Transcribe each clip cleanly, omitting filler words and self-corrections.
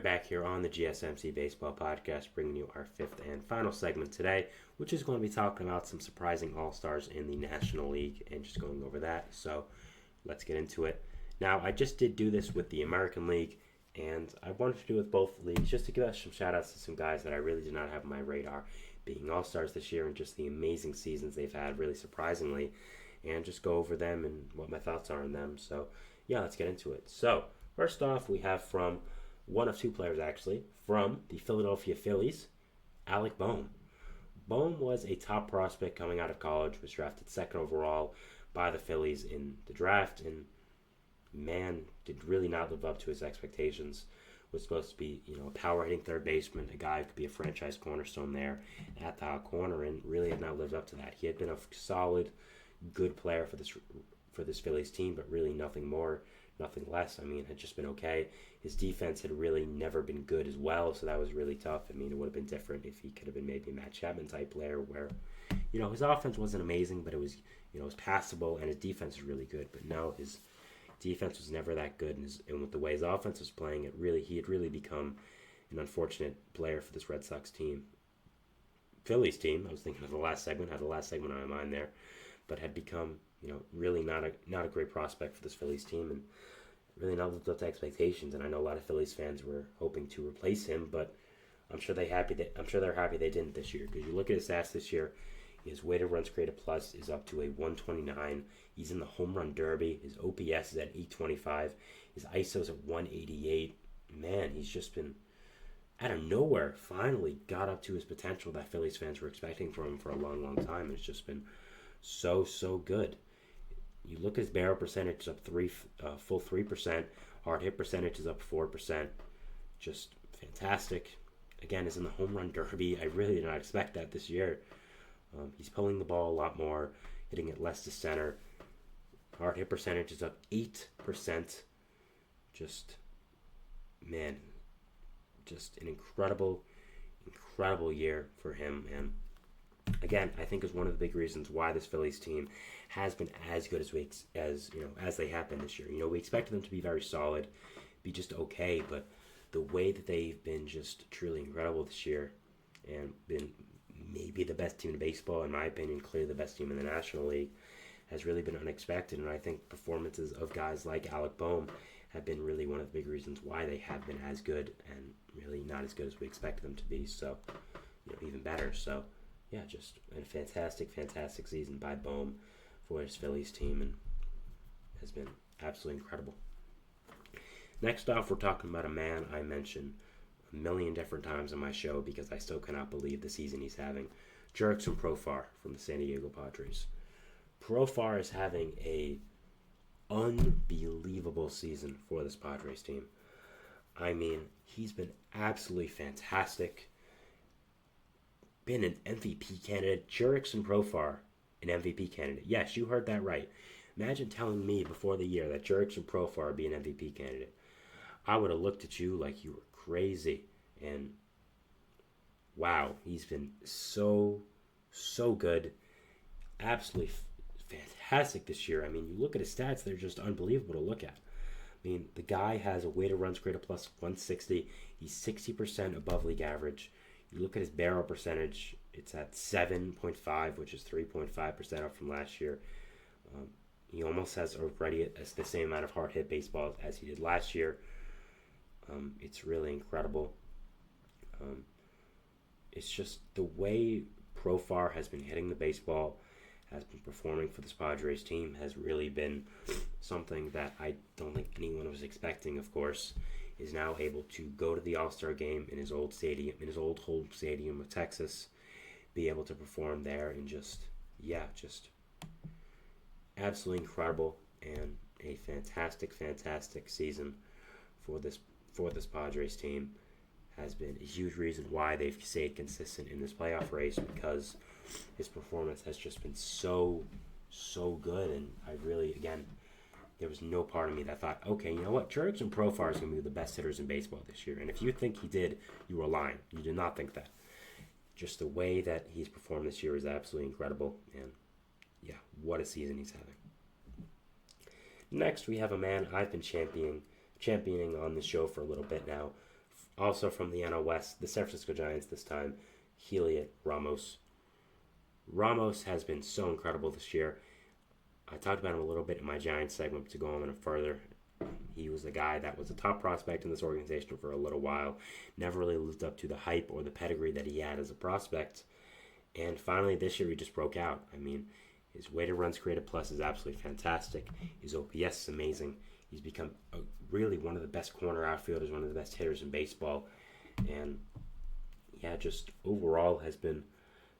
Back here on the GSMC Baseball Podcast, bringing you our fifth and final segment today, which is going to be talking about some surprising All-Stars in the National League and just going over that. So let's get into it. Now, I just did do this with the American League, and I wanted to do it with both leagues just to give us some shout-outs to some guys that I really did not have on my radar being All-Stars this year and just the amazing seasons they've had, really surprisingly, and just go over them and what my thoughts are on them. So, yeah, let's get into it. So, first off, we have from one of two players, actually, from the Philadelphia Phillies, Alec Bohm. Bohm was a top prospect coming out of college, was drafted second overall by the Phillies in the draft, and man, did really not live up to his expectations. Was supposed to be, a power hitting third baseman, a guy who could be a franchise cornerstone there at the hot corner, and really had not lived up to that. He had been a solid, good player for this Phillies team, but really nothing more, nothing less. I mean, had just been okay. His defense had really never been good as well, so that was really tough. I mean, it would have been different if he could have been maybe a Matt Chapman type player where, his offense wasn't amazing, but it was, it was passable, and his defense was really good. But no, his defense was never that good, and with the way his offense was playing, he had really become an unfortunate player for this Red Sox team. Phillies team, I was thinking of the last segment, had the last segment on my mind there, but had become, really not a great prospect for this Phillies team, and really not lived up to expectations. And I know a lot of Phillies fans were hoping to replace him, but I'm sure they're happy they didn't this year. Because you look at his stats this year, his weighted runs created plus is up to a 129. He's in the home run derby. His OPS is at 825. His ISO is at 188. Man, he's just been out of nowhere. Finally got up to his potential that Phillies fans were expecting from him for a long, long time. And it's just been so good. You look at his barrel percentage is up full 3%. Hard hit percentage is up 4%. Just fantastic. Again, is in the home run derby. I really did not expect that this year. He's pulling the ball a lot more, hitting it less to center. Hard hit percentage is up 8%. Just an incredible year for him. And again, I think is one of the big reasons why this Phillies team has been as good as they have been this year. We expected them to be very solid, be just okay, but the way that they've been just truly incredible this year and been maybe the best team in baseball, in my opinion, clearly the best team in the National League, has really been unexpected. And I think performances of guys like Alec Bohm have been really one of the big reasons why they have been as good and really not as good as we expected them to be. So, even better. So, yeah, just a fantastic season by Bohm for his Phillies team, and has been absolutely incredible. Next off, we're talking about a man I mentioned a million different times on my show because I still cannot believe the season he's having. Jurickson Profar from the San Diego Padres. Profar is having a unbelievable season for this Padres team. I mean, he's been absolutely fantastic. Been an MVP candidate. Jurickson Profar, an MVP candidate. Yes, you heard that right. Imagine telling me before the year that Jurickson Profar would be an MVP candidate. I would have looked at you like you were crazy. And wow, he's been so good. Absolutely fantastic this year. I mean, you look at his stats, they're just unbelievable to look at. I mean, the guy has a weighted runs created plus 160. He's 60% above league average. You look at his barrel percentage, it's at 7.5, which is 3.5% up from last year. He almost has already the same amount of hard hit baseballs as he did last year. It's really incredible. It's just the way Profar has been hitting the baseball, has been performing for this Padres team, has really been something that I don't think anyone was expecting, of course. Is now able to go to the All-Star game in his old home stadium of Texas, be able to perform there, and just absolutely incredible, and a fantastic season for this Padres team. Has been a huge reason why they've stayed consistent in this playoff race, because his performance has just been so good. And I really, again, there was no part of me that thought, okay, you know what, Jurickson Profar is going to be the best hitters in baseball this year. And if you think he did, you were lying. You did not think that. Just the way that he's performed this year is absolutely incredible. And yeah, what a season he's having. Next, we have a man I've been championing on the show for a little bit now, Also from the NL West, the San Francisco Giants this time, Heliot Ramos. Ramos has been so incredible this year. I talked about him a little bit in my Giants segment, but to go on further, he was a guy that was a top prospect in this organization for a little while. Never really lived up to the hype or the pedigree that he had as a prospect. And finally, this year, he just broke out. I mean, his weighted runs created plus is absolutely fantastic. His OPS is amazing. He's become really one of the best corner outfielders, one of the best hitters in baseball. And, yeah, just overall has been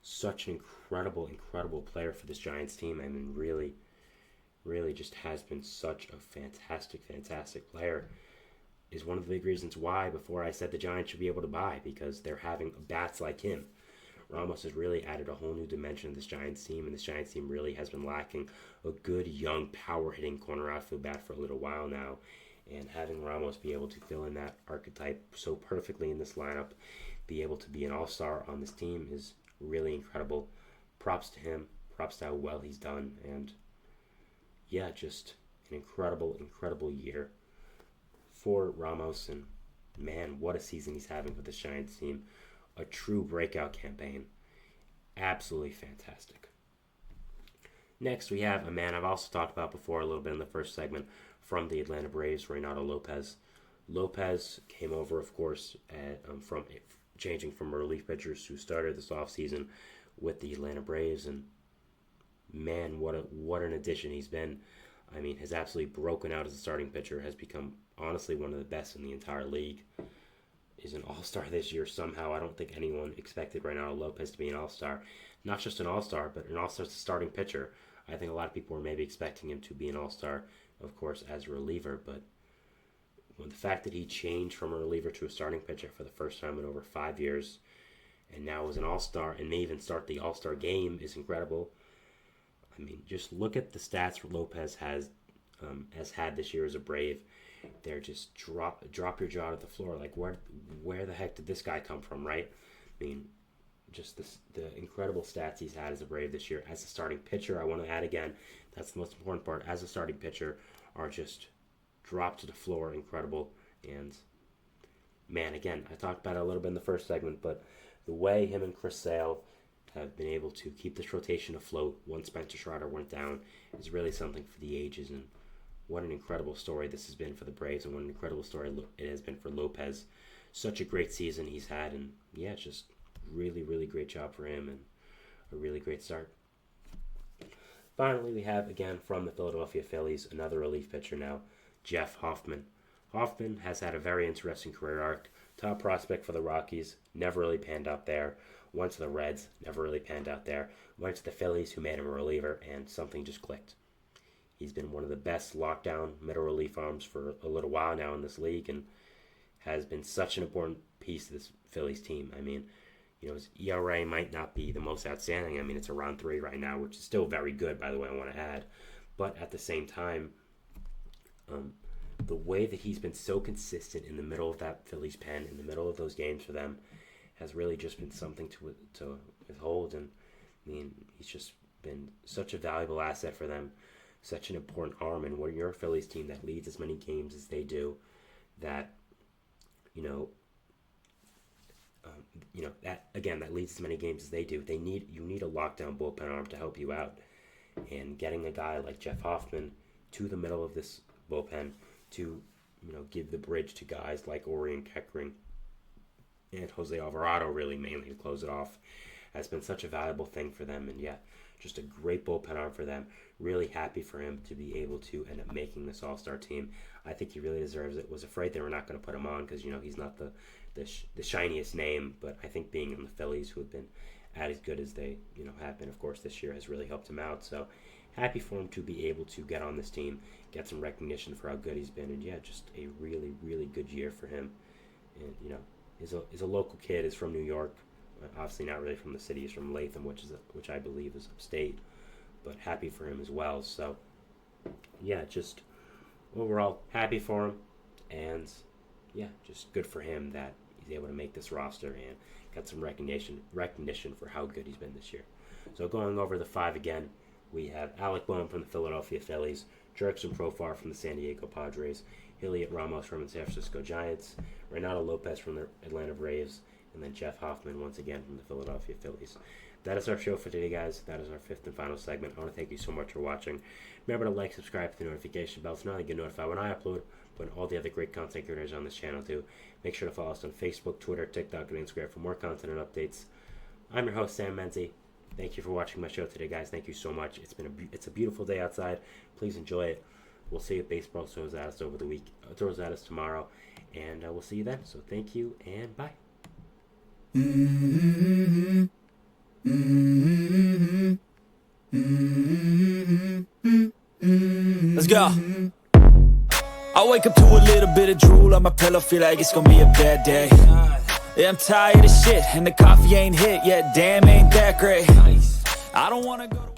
such an incredible player for this Giants team. I mean, really just has been such a fantastic player. Is one of the big reasons why before I said the Giants should be able to buy, because they're having bats like him. Ramos has really added a whole new dimension to this Giants team, and this Giants team really has been lacking a good, young, power-hitting corner outfield bat for a little while now. And having Ramos be able to fill in that archetype so perfectly in this lineup, be able to be an all-star on this team is really incredible. Props to him. Props to how well he's done. And, yeah, just an incredible year for Ramos. And, man, what a season he's having with this Giants team. A true breakout campaign. Absolutely fantastic. Next, we have a man I've also talked about before a little bit in the first segment from the Atlanta Braves, Reynaldo Lopez. Lopez came over, of course, from changing from relief pitchers who started this offseason with the Atlanta Braves. And, man, what an addition he's been. I mean, has absolutely broken out as a starting pitcher, has become, honestly, one of the best in the entire league. Is an all-star this year somehow. I don't think anyone expected Reynaldo Lopez to be an all-star. Not just an all-star, but an all-star as a starting pitcher. I think a lot of people were maybe expecting him to be an all-star, of course, as a reliever. But the fact that he changed from a reliever to a starting pitcher for the first time in over 5 years, and now is an all-star and may even start the all-star game is incredible. I mean, just look at the stats Lopez has had this year as a Brave. They're just drop your jaw to the floor. Like, where the heck did this guy come from, right? I mean, just the incredible stats he's had as a Brave this year. As a starting pitcher, I want to add again, that's the most important part. As a starting pitcher, are just drop to the floor, incredible. And, man, again, I talked about it a little bit in the first segment, but the way him and Chris Sale have been able to keep this rotation afloat once Spencer Strider went down is really something for the ages. And what an incredible story this has been for the Braves, and what an incredible story it has been for Lopez. Such a great season he's had, and yeah, just really great job for him, and a really great start. Finally, we have, again, from the Philadelphia Phillies, another relief pitcher now, Jeff Hoffman. Hoffman has had a very interesting career arc. Top prospect for the Rockies, never really panned out there. Went to the Reds, never really panned out there. Went to the Phillies, who made him a reliever, and something just clicked. He's been one of the best lockdown middle relief arms for a little while now in this league, and has been such an important piece of this Phillies team. I mean, his ERA might not be the most outstanding. I mean, it's around 3 right now, which is still very good, by the way, I want to add. But at the same time, the way that he's been so consistent in the middle of that Phillies pen, in the middle of those games for them, has really just been something to withhold. And, I mean, he's just been such a valuable asset for them. Such an important arm, and when you're a Phillies team that leads as many games as they do, that that leads as many games as they do, you need a lockdown bullpen arm to help you out. And getting a guy like Jeff Hoffman to the middle of this bullpen to give the bridge to guys like Orion Keckering and Jose Alvarado, really mainly to close it off, has been such a valuable thing for them. And yeah, just a great bullpen arm for them. Really happy for him to be able to end up making this all-star team. I think he really deserves it. Was afraid they were not going to put him on because, he's not the shiniest name. But I think being in the Phillies, who have been as good as they, have been, of course, this year, has really helped him out. So happy for him to be able to get on this team, get some recognition for how good he's been. And yeah, just a really good year for him. And, is a local kid, is from New York. Obviously not really from the city. He's from Latham, which I believe is upstate. But happy for him as well. So, yeah, just overall happy for him. And, yeah, just good for him that he's able to make this roster and got some recognition for how good he's been this year. So going over the 5 again, we have Alec Bohm from the Philadelphia Phillies, Jurickson Profar from the San Diego Padres, Heliot Ramos from the San Francisco Giants, Renato Lopez from the Atlanta Braves, and then Jeff Hoffman once again from the Philadelphia Phillies. That is our show for today, guys. That is our fifth and final segment. I want to thank you so much for watching. Remember to like, subscribe, hit the notification bell so now you get notified when I upload, but all the other great content creators on this channel too. Make sure to follow us on Facebook, Twitter, TikTok, and Instagram for more content and updates. I'm your host, Sam Menzie. Thank you for watching my show today, guys. Thank you so much. It's a beautiful day outside. Please enjoy it. We'll see if baseball throws at us over the week, throws at us tomorrow, and we'll see you then. So thank you and bye. Let's go. I wake up to a little bit of drool on my pillow, feel like it's gonna be a bad day. Yeah, I'm tired of shit, and the coffee ain't hit yet, damn, ain't that great. I don't wanna go to